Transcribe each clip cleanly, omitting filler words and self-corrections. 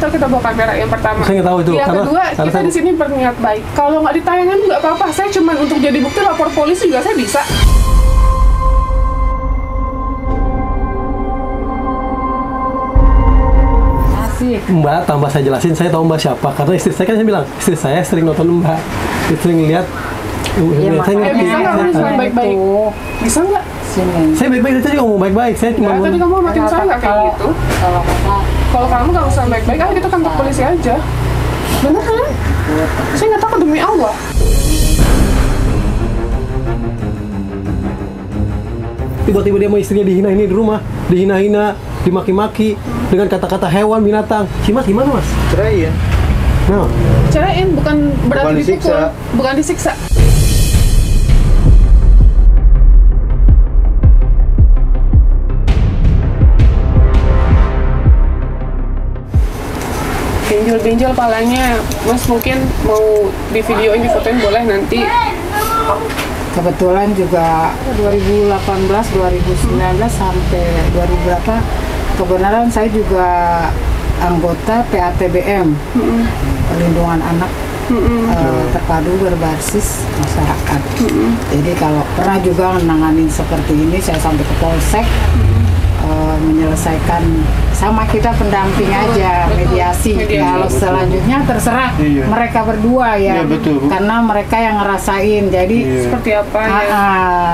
asal kita bawa kamera yang pertama. Saya nggak tahu itu. Yang kedua, kita di sini berniat baik. Kalau nggak ditayangin nggak apa-apa. Saya cuma untuk jadi bukti lapor polisi juga saya bisa. Mbak, tambah saya jelasin, saya tahu Mbak siapa. Karena istri saya kan saya bilang, istri saya sering nonton Mbak, sering lihat. Ya, saya ngerti. Bisa nggak kamu baik-baik? Bisa nggak? Saya baik-baik, tadi kamu ngomong baik-baik. Saya cuma tadi kamu makin saya nggak kayak gitu. Kalau kamu nggak usah baik-baik, ayo kita kantor polisi aja. Bener kan? Saya nggak takut demi Allah. Tiba-tiba dia sama istrinya dihina-hina di rumah, dihina-hina, dimaki-maki dengan kata-kata hewan, binatang. Si Mas gimana Mas? Ceraiin. Nah, Ceraiin bukan berarti Bukan dipukul, disiksa. bukan disiksa. Benjol-benjol palanya, Mas mungkin mau di videoin, di fotoin boleh nanti. Kebetulan juga 2018, 2019 sampai 2000 berapa, kebenaran saya juga anggota PATBM, Perlindungan Anak Terpadu Berbasis Masyarakat. Jadi kalau pernah juga menangani seperti ini, saya sampai ke Polsek, menyelesaikan sama kita pendamping aja, mediasi. Kalau selanjutnya terserah mereka berdua ya, betul, Bu. karena mereka yang ngerasain. Jadi Seperti apa ya?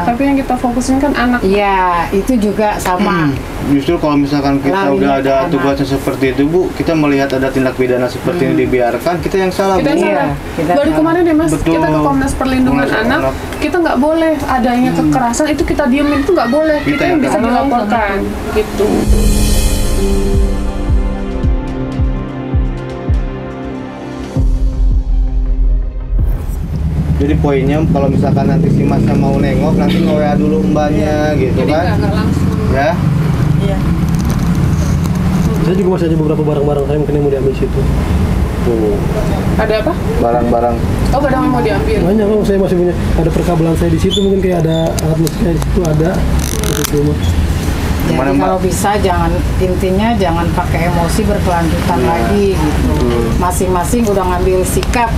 Tapi yang kita fokusin kan anak. ya itu juga sama. Justru kalau misalkan kita Larinya udah ke ada anak. tugasnya seperti itu, Bu, kita melihat ada tindak pidana seperti ini dibiarkan, kita yang salah, Kita Bu. yang salah. kita Baru salah. kemarin deh Mas, Betul. kita ke Komnas Perlindungan Komnas Anak, Anak. kita nggak boleh adanya kekerasan itu kita diemin, itu nggak boleh. Kita Kita yang yang bisa salah. dilaporkan, gitu. Jadi poinnya kalau misalkan nanti si Masnya mau nengok, nanti nge-WA dulu mbaknya gitu Jadi kan. nggak langsung. Ya. saya juga masih ada beberapa barang-barang saya mungkin yang mau diambil situ. Tuh, Ada apa? barang-barang. Oh, barang yang mau diambil. Banyak kok, saya masih punya, ada perkabelan saya di situ, mungkin kayak ada alat musiknya di situ ada. Di rumah. Jadi Gimana, Mbak? kalau bisa intinya jangan pakai emosi berkelanjutan lagi gitu. Masing-masing udah ngambil sikap,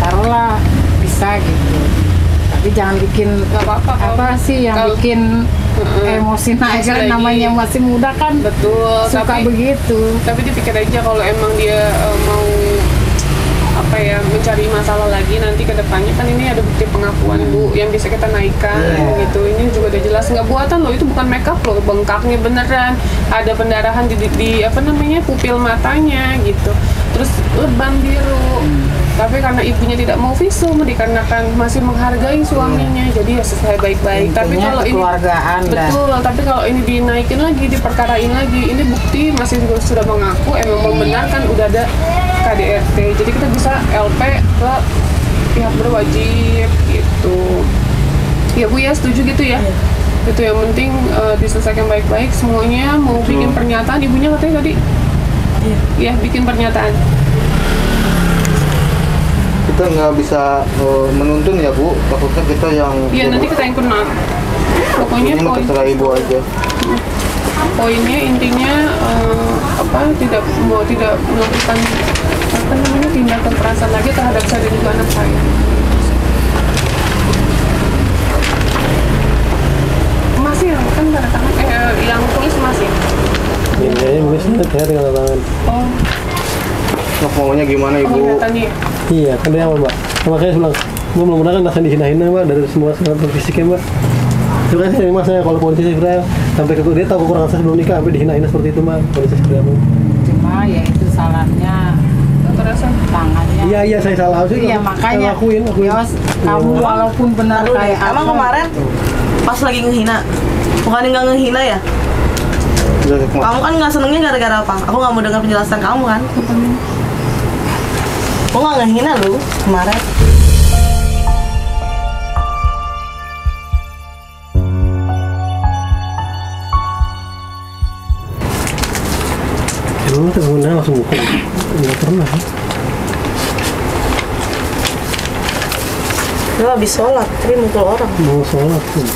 taruhlah bisa gitu. Tapi jangan bikin Nggak apa-apa kalau- apa sih yang kalau- bikin emosi naik kan, lagi. namanya masih muda kan. Betul, Suka tapi begitu. dipikir aja kalau emang dia mau apa ya, mencari masalah lagi nanti ke depannya, kan ini ada bukti pengakuan Bu yang bisa kita naikkan gitu. Ini juga udah jelas nggak buatan loh, itu bukan make up loh, bengkaknya beneran, ada pendarahan di apa namanya, pupil matanya gitu, terus lebam biru. Tapi karena ibunya tidak mau visum, dikarenakan masih menghargai suaminya, jadi ya selesai baik-baik. Tapi Intinya kalau ini kekeluargaan dah. betul, tapi kalau ini dinaikin lagi, diperkarain lagi, ini bukti masih juga sudah mengaku emang membenarkan udah ada KDRT. Jadi kita bisa LP ke pihak berwajib gitu. Ya Bu ya, setuju gitu ya? Itu yang penting diselesaikan baik-baik semuanya. Mau bikin pernyataan, ibunya katanya tadi ya bikin pernyataan. Kita nggak bisa menuntun ya, Bu. Takutnya kita yang Iya, nanti kita yang kena. Pokoknya ini mah terserah Ibu aja. poinnya intinya tidak melakukan apa namanya, tindak kekerasan lagi terhadap saya dan juga anak saya. Masih kan tanda tangan yang tulis masih. Ini mungkin saya tinggal tanda tangan. Oh, Sok maunya gimana, Ibu? tadi. Iya, kan dia apa Mbak? Sama saya bilang, gue mudah-mudahan kan rasanya dihina-hina Mbak, dari semua sentuhan fisiknya Mbak. Itu kan saya mas saya kalau kondisi saya kira sampai ke dia tahu kekurangan saya sebelum nikah, sampai dihina-hina seperti itu Mbak, kondisi saya kira. Cuma ya itu salahnya Terasa tangannya. Iya, saya salah sih. Iya makanya. Lakuin. Yos, kamu walaupun benar Aduh, kayak emang apa, kemarin pas lagi ngehina, bukan nggak ngehina ya? Udah, Sok, Mas. Kamu kan nggak senengnya gara-gara apa? Aku nggak mau dengar penjelasan kamu kan? Aku nggak ngehina lu kemarin. Emang tuh bangunnya langsung buka? Nggak pernah. Lu habis sholat, tapi mukul orang. Mau sholat tuh.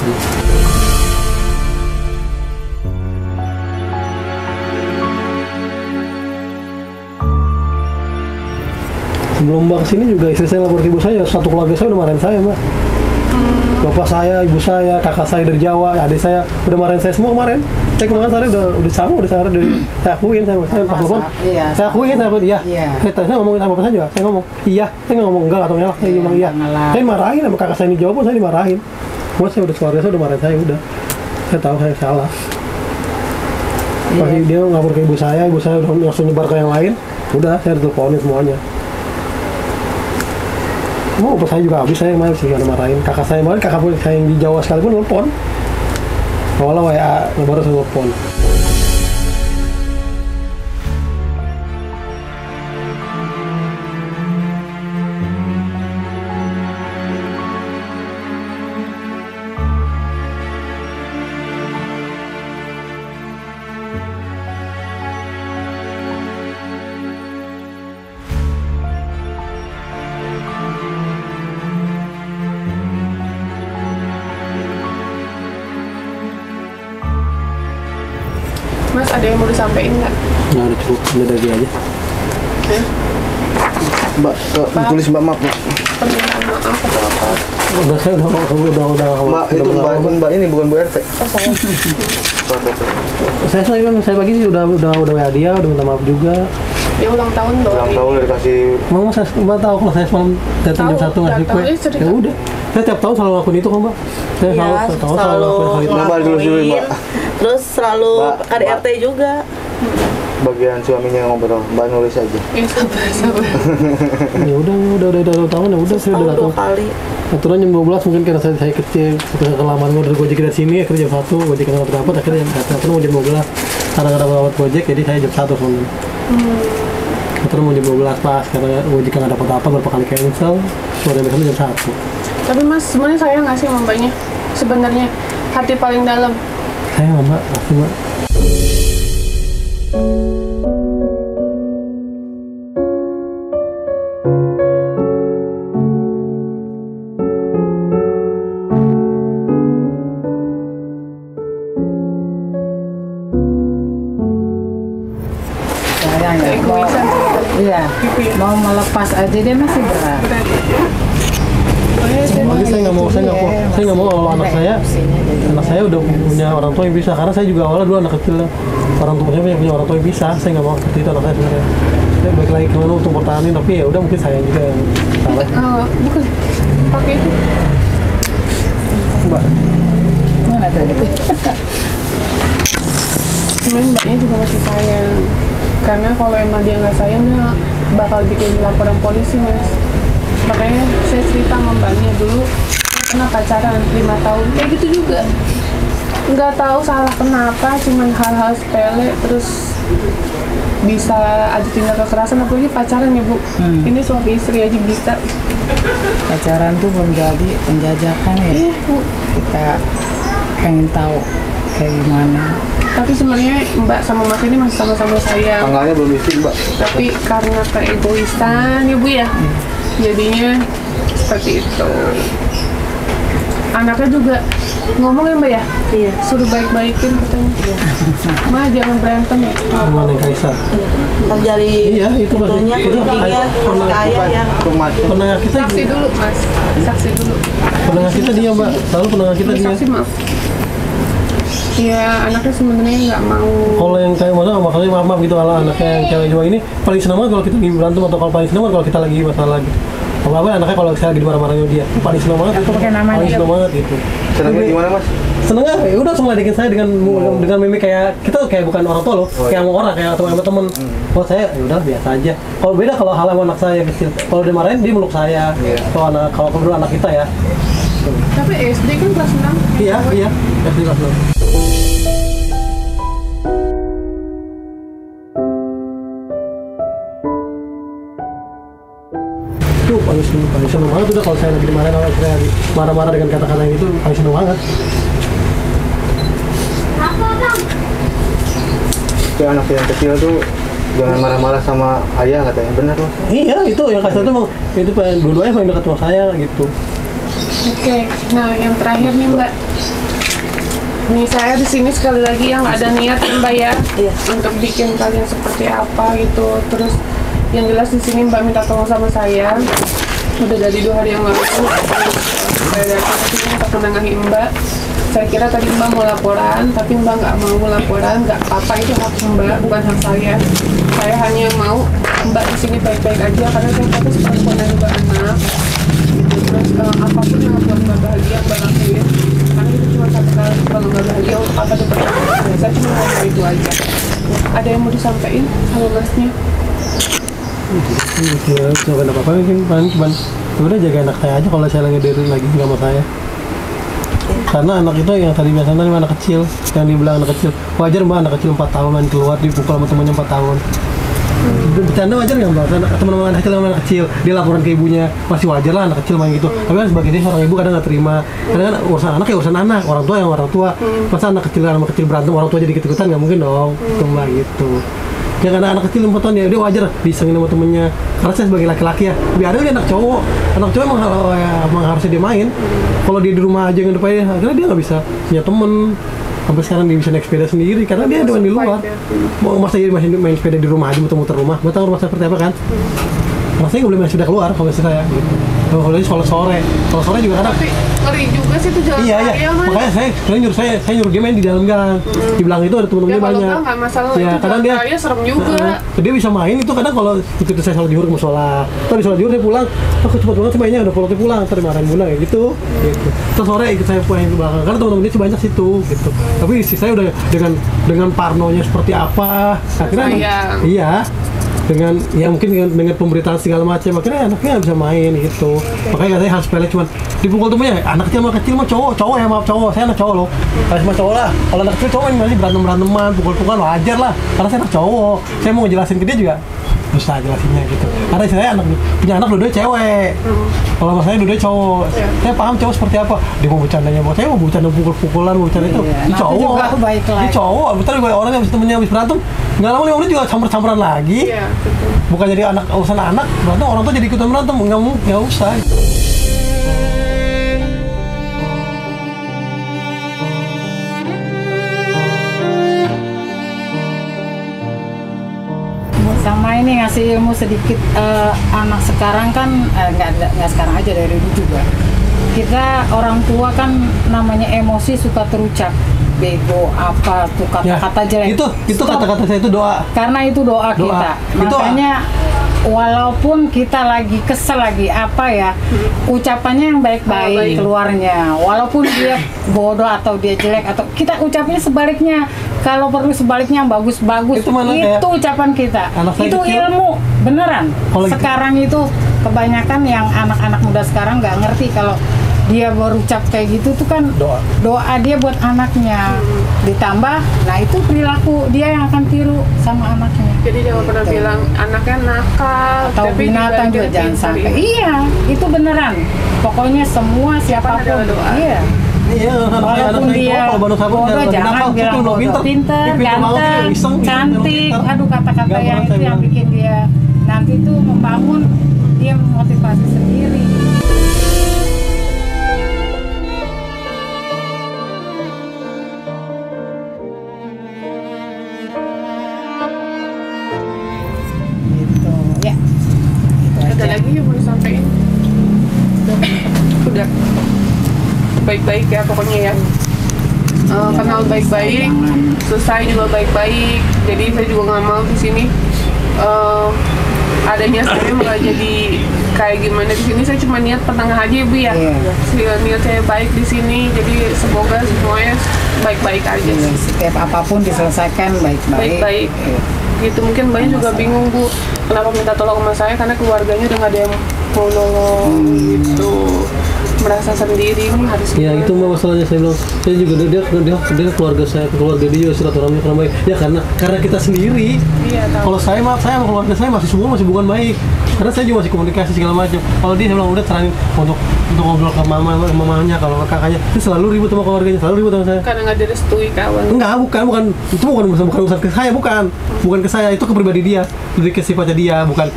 Sebelum Mbak kesini juga istri saya lapor ke ibu saya, satu keluarga saya udah marahin saya Mbak. Bapak saya, ibu saya, kakak saya dari Jawa, adik saya udah marahin saya semua kemarin. Saya kemarin sehari udah sama, udah sehari saya akuin, saya pas telepon, Iya, saya akuin, saya iya. Iya. Saya ngomongin sama bapak saya juga, saya ngomong iya, saya nggak ngomong enggak atau ngelak, saya Iya, bilang iya. ngelak. Saya marahin sama kakak saya ini jawab, saya dimarahin. Semua saya udah keluarga saya udah marahin saya udah. Saya tahu saya salah. Pas dia ngapor ke ibu saya udah langsung nyebar ke yang lain. Udah, saya teleponin semuanya. Pas saya juga habis, saya main sih marahin. Kakak saya kemarin, kakak saya yang di Jawa sekalipun telepon. Awalnya WA, baru saya telepon. Mas, ada yang mau disampaikan nggak? Nggak ada, cukup, udah dari aja. Mbak, ditulis Mbak, maaf Mbak. Permintaan maaf atau apa? Udah saya udah Mbak, itu Mbak ini bukan Bu RT. Saya pagi sih udah WA dia, udah minta maaf juga. Dia ulang tahun loh. Ulang tahun udah dikasih. Mau saya Mbak tahu kalau saya semalam datang jam 1 ngasih kue. Ya udah. Saya tiap tahun selalu ngelakuin itu kok Mbak. Saya Iya, selalu ngelakuin hal itu. Mbak, dulu dulu, Mbak. Terus selalu Mbak, KDRT juga. Bagian suaminya ngobrol, Mbak nulis aja. Sabar. Ya udah tahun ya udah saya udah Tahun 2 datang. kali. Aturan jam 12 mungkin karena saya kecil, kelamaan gue dari Gojek dari sini, akhirnya jam 1, Gojek nggak dapat, akhirnya jam 1, akhirnya mau jam 12. Karena nggak dapat Gojek, jadi saya jam 1 sebenarnya. Akhirnya mau jam 12 pas, karena Gojek nggak dapat apa, berapa kali cancel, sore besok jam 1. Tapi Mas, sebenarnya sayang nggak sih sama Mbaknya? Sebenarnya hati paling dalam. Saya Mbak, pasti Mbak. sayang ya. Egoisan. Iya, mau melepas aja dia masih berat. Bagi saya nggak mau kalau anak saya udah punya orang tua yang bisa, karena saya juga awalnya dulu anak kecil orang tua saya punya orang tua yang bisa, saya nggak mau seperti itu anak saya sebenarnya. Saya balik lagi kemana untuk pertahanin, tapi ya udah mungkin saya juga yang salah. Bukan pakai itu. Mbak, Mana tadi? Sebenarnya Mbaknya juga masih sayang. Karena kalau emang dia nggak sayang, dia bakal bikin laporan polisi, Mas. Makanya saya cerita sama Mbaknya dulu pernah pacaran 5 tahun kayak gitu juga, nggak tahu salah kenapa, cuman hal-hal sepele terus bisa ada tindak kekerasan, apalagi pacaran ya Bu. Ini suami istri aja bisa. Pacaran tuh belum jadi penjajakan ya. Iya Bu. Kita pengen tahu kayak gimana. Tapi sebenarnya Mbak sama Mas ini masih sama-sama sayang. Tangannya belum isi Mbak. Tapi karena keegoisan ya Bu ya, jadinya seperti itu. Anaknya juga ngomong ya Mbak ya, Iya. suruh baik-baikin katanya. Ma jangan berantem ya. gimana yang Kaisar? Terjadi Iya, itu pasti. untungnya Itu giginya kaya ya. Rumah Penengah kita, Saksi dulu Mas, saksi dulu. penengah kita dia Mbak, selalu penengah kita dia. Saksi maaf. Iya, anaknya sebenarnya nggak mau. Kalau yang kayak mana, makanya maaf gitu, kalau anaknya yang cewek Jawa ini paling seneng banget kalau kita lagi berantem, atau kalau paling seneng banget kalau kita lagi masalah gitu. Apa anaknya kalau saya lagi marah-marahnya dia paling seneng banget itu, pakai namanya paling seneng banget gitu. senangnya gimana Mas? Senengnya ya udah langsung ledekin saya dengan mimik kayak kita kayak bukan orang tua loh, kayak sama orang, kayak sama temen. Oh saya ya udah biasa aja. Kalau beda kalau hal sama anak saya kecil, kalau dia marahin dia meluk saya. Kalau kedua anak kita ya. Tapi SD kan kelas 6. Iya. SD kelas 6. Itu paling seneng banget udah kalau saya lagi dimarahin, kalau saya lagi marah-marah dengan kata-kata yang itu paling seneng banget. Kayak anak yang kecil tuh jangan marah-marah sama ayah katanya, benar Mas? Iya, itu yang kasar itu emang itu dua-duanya paling dekat sama saya gitu. Oke, nah yang terakhir nih Mbak. Nih saya di sini sekali lagi yang ada niat ya, Mbak ya, Iya. untuk bikin kalian seperti apa gitu. Terus Yang jelas di sini Mbak minta tolong sama saya. Udah dari 2 hari yang lalu saya datang ke sini untuk menengahi Mbak. Saya kira tadi Mbak mau laporan, tapi Mbak nggak mau laporan. Nggak apa-apa, itu hak Mbak, bukan hak saya. Saya hanya mau Mbak di sini baik-baik aja karena saya fokus perempuan dan juga anak. Terus apapun yang membuat Mbak bahagia Mbak lakuin. Karena itu cuma satu kali, kalau Mbak bahagia untuk apa depan saya cuma ngomong itu aja. Ada yang mau disampaikan sama Masnya? Ya, nggak apa-apa mungkin paling cuman udah jaga anak saya aja kalau saya lagi lagi nggak mau saya. Karena anak itu yang tadi biasanya anak kecil, yang dibilang anak kecil wajar Mbak, anak kecil 4 tahun main keluar dipukul sama temannya 4 tahun. Bercanda wajar nggak Mbak? Teman-teman anak kecil sama anak kecil dia laporan ke ibunya masih wajar lah anak kecil main gitu. Tapi kan sebagai seorang ibu kadang nggak terima. Kadang kan urusan anak ya urusan anak, orang tua yang orang tua. Masa anak kecil sama kecil berantem orang tua jadi ikut-ikutan nggak mungkin dong. Mbak gitu. Ya karena anak kecil 4 tahun ya dia wajar disengin sama temennya. Karena saya sebagai laki-laki ya, biar dia anak cowok emang harusnya dia main. Kalau dia di rumah aja ngedepannya, akhirnya dia nggak bisa punya temen. Sampai sekarang dia bisa naik sepeda sendiri karena dia doang di luar. Mau masa dia masih main sepeda di rumah aja muter-muter rumah. Mau tahu rumah saya seperti apa kan? Rasanya nggak boleh main sepeda keluar kalau saya gitu. Kalau sore juga kadang. Tapi ngeri juga sih itu jalan Iya. raya, Mas. Makanya saya nyuruh dia main di dalam gang. Di belakang itu ada temen-temennya Ya kalau banyak. nggak masalah, Ya, itu kadang jalan dia raya serem juga. Dia bisa main itu kadang kalau begitu saya sholat zuhur ke musola. Terus sholat zuhur dia pulang, aku cepet banget sih mainnya udah pulang terus dimarahin bunda kayak gitu. Gitu. Terus sore ikut saya main ke belakang karena teman-teman dia sih banyak situ gitu. Tapi istri saya udah dengan parnonya seperti apa akhirnya Sayang. iya dengan ya mungkin dengan pemberitaan segala macam akhirnya anaknya nggak bisa main gitu. Makanya katanya hal sepele cuman dipukul temennya anak kecil mah cowok ya maaf cowok saya anak cowok loh kalau cuma cowok lah kalau anak kecil cowok masih beranteman pukul-pukulan wajar lah karena saya anak cowok saya mau ngejelasin ke dia juga susah jelasinnya gitu karena saya punya anak dua-duanya cewek kalau mas saya dua-duanya cowok saya paham cowok seperti apa dia mau bercandanya buat saya mau bercanda pukul-pukulan mau bercanda itu Iya, di nanti cowok juga baik di lagi. cowok betul gue orang yang temennya habis berantem nggak lama 5 menit juga campur-campuran lagi Iya, betul. bukan jadi urusan anak berantem orang tuh jadi ikutan berantem nggak usah. Sama ini ngasih ilmu sedikit anak sekarang kan nggak sekarang aja dari dulu juga kita orang tua kan namanya emosi suka terucap bego apa tuh kata-kata jelek itu Stop. kata-kata saya itu doa Karena itu doa kita. Itu Makanya walaupun kita lagi kesel lagi apa ya, ucapannya yang baik-baik keluarnya. Walaupun dia bodoh atau dia jelek atau kita ucapnya sebaliknya. Kalau perlu sebaliknya yang bagus-bagus. Itu mana kayak ucapan kita. anak saya Itu kecil. ilmu beneran. Kalau gitu. Sekarang itu kebanyakan yang anak-anak muda sekarang nggak ngerti kalau dia berucap kayak gitu tuh kan doa dia buat anaknya ditambah nah itu perilaku dia yang akan tiru sama anaknya Jadi dia nggak pernah bilang anaknya nakal atau tapi binatang juga dibalikin jangan pintar. sampai iya itu beneran pokoknya semua siapapun adalah doa. iya iya walaupun dia bodoh jangan bilang bodoh pinter ganteng cantik aduh kata-kata yang itu yang bikin dia nanti tuh membangun dia memotivasi sendiri. Ada lagi yang mau disampaikan? Udah baik-baik ya pokoknya ya. Kenal baik-baik, selesai juga baik-baik. Jadi saya juga nggak mau di sini adanya saya malah jadi kayak gimana di sini. Saya cuma niat penengah aja ibu ya. Niat saya baik di sini. Jadi semoga semuanya baik-baik aja. Setiap apapun diselesaikan baik-baik. Baik-baik. Gitu mungkin banyak juga bingung bu kenapa minta tolong sama saya karena keluarganya udah nggak ada yang mau nolong gitu merasa sendiri nih harus ya itu mah masalahnya saya bilang saya juga dia keluarga dia juga silaturahmi kurang baik ya karena kita sendiri kalau saya sama keluarga saya masih hubungan baik karena saya juga masih komunikasi segala macam kalau dia bilang udah serahin untuk ngobrol ke mamanya kalau ke kakaknya itu selalu ribut sama keluarganya selalu ribut sama saya karena nggak direstui kawan bukan itu bukan urusan ke saya bukan ke saya itu ke pribadi dia lebih ke sifatnya dia bukan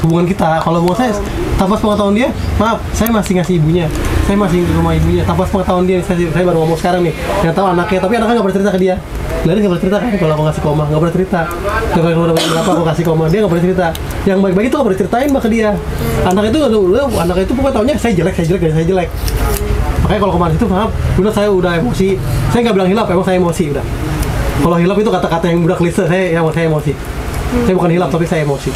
hubungan kita kalau mau saya tanpa pengetahuan dia maaf saya masih ngasih ibunya saya masih ke rumah ibunya tanpa pengetahuan dia saya baru ngomong sekarang nih yang tahu anaknya tapi anaknya nggak pernah cerita ke dia nggak pernah cerita kan kalau aku ngasih koma nggak pernah cerita kalau berapa aku kasih koma dia nggak pernah cerita yang baik-baik itu nggak pernah ceritain mbak ke dia. Anak itu pokoknya taunya saya jelek. Makanya kalau kemarin itu maaf, udah saya udah emosi. Saya nggak bilang hilaf, emang saya emosi udah. Kalau hilaf itu kata-kata yang udah klise, saya emosi. Saya bukan hilaf tapi saya emosi.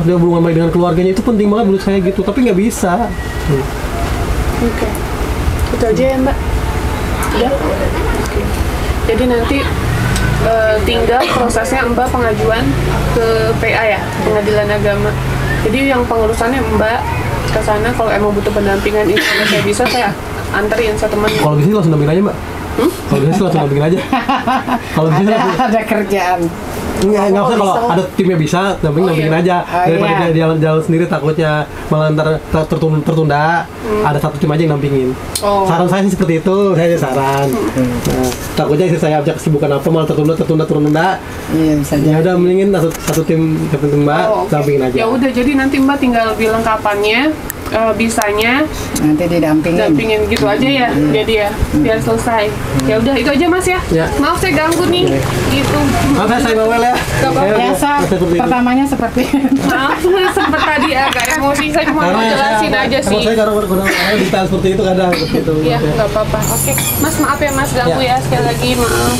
Dia hubungan baik dengan keluarganya itu penting banget menurut saya gitu, tapi nggak bisa. Oke. Itu aja ya Mbak. Udah. Oke. Jadi nanti tinggal prosesnya Mbak pengajuan ke PA ya, Pengadilan Agama. Jadi yang pengurusannya Mbak ke sana, kalau emang butuh pendampingan ini saya bisa, saya anterin saya teman. Kalau bisa langsung dampingin aja mbak. Kalau bisa langsung dampingin aja. Kalau bisa ada kerjaan. Nggak usah, kalau ada timnya bisa, dampingin aja. Daripada dia jalan sendiri takutnya malah ntar tertunda. Ada satu tim aja yang dampingin. Saran saya sih seperti itu, saya saran. Nah, takutnya istri saya ajak kesibukan apa malah tertunda. Iya bisa. Ya udah mendingin satu tim mbak, dampingin aja. Ya udah, jadi nanti Mbak tinggal bilang kapannya, bisanya nanti dampingin gitu aja ya. Jadi ya biar selesai. Ya udah itu aja Mas ya. Maaf saya ganggu nih. Gitu. Maaf ya, saya bawel ya. Biasa pertamanya seperti maaf sempat tadi agak emosi, saya cuma mau jelasin aja sih. Saya kadang-kadang detail seperti itu kadang gitu. Iya nggak apa-apa. Oke Mas, maaf ya Mas ganggu ya, sekali lagi maaf.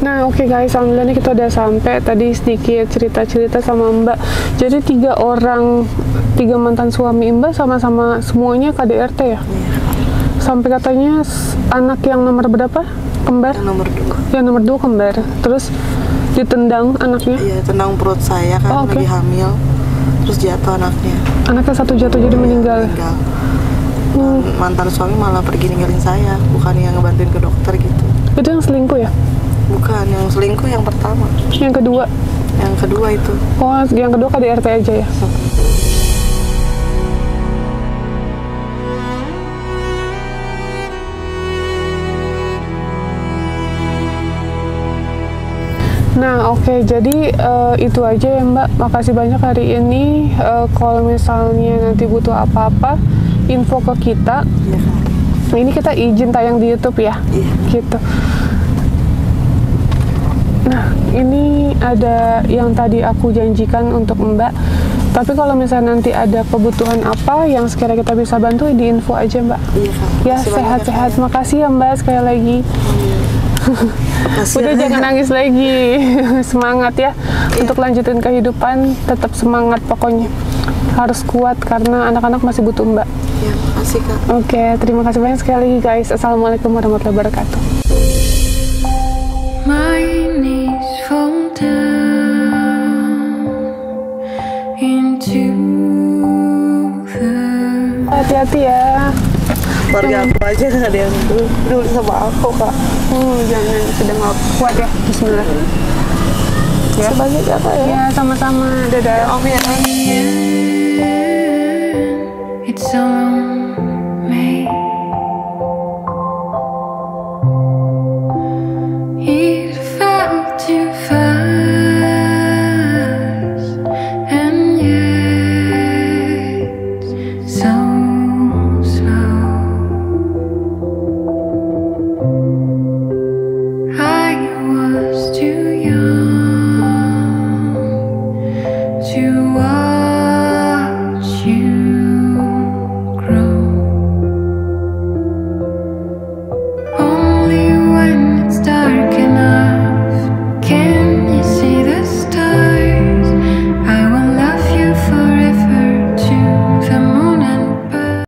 Nah oke guys, alhamdulillah nih kita udah sampai. Tadi sedikit cerita-cerita sama Mbak. Jadi 3 mantan suami Mbak sama-sama semuanya KDRT ya? Sampai katanya anak yang nomor berapa? Kembar? Yang nomor 2. Yang nomor 2 kembar. Terus ditendang anaknya? Iya, tendang perut saya kan lagi hamil. Terus jatuh anaknya. Anaknya satu jatuh jadi meninggal. Mantan suami malah pergi ninggalin saya, bukan yang ngebantuin ke dokter gitu. Itu yang selingkuh ya? Bukan, yang selingkuh yang pertama. Yang kedua? Yang kedua itu. Oh, yang kedua KDRT aja ya? Nah oke, jadi itu aja ya Mbak. Makasih banyak hari ini. Kalau misalnya nanti butuh apa-apa, info ke kita. Iya kan. Nah, ini kita izin tayang di YouTube ya? Iya. Gitu. Nah, ini ada yang tadi aku janjikan untuk Mbak. Tapi kalau misalnya nanti ada kebutuhan apa yang sekiranya kita bisa bantu, di info aja Mbak. Iya kan. Ya, sehat-sehat. Makasih ya Mbak sekali lagi. Udah jangan nangis lagi. Semangat ya. Untuk lanjutin kehidupan, tetap semangat pokoknya. Harus kuat karena anak-anak masih butuh Mbak. Ya, makasih Kak. Oke, terima kasih banyak sekali lagi guys. Assalamualaikum warahmatullahi wabarakatuh. My knees fall down into the... Hati-hati ya. Keluarga aku aja nggak ada yang peduli sama aku Kak. Jangan, sudah nggak kuat ya. Bismillah. Ya. Sebagai apa ya? Ya, sama-sama. Dadah. Om ya.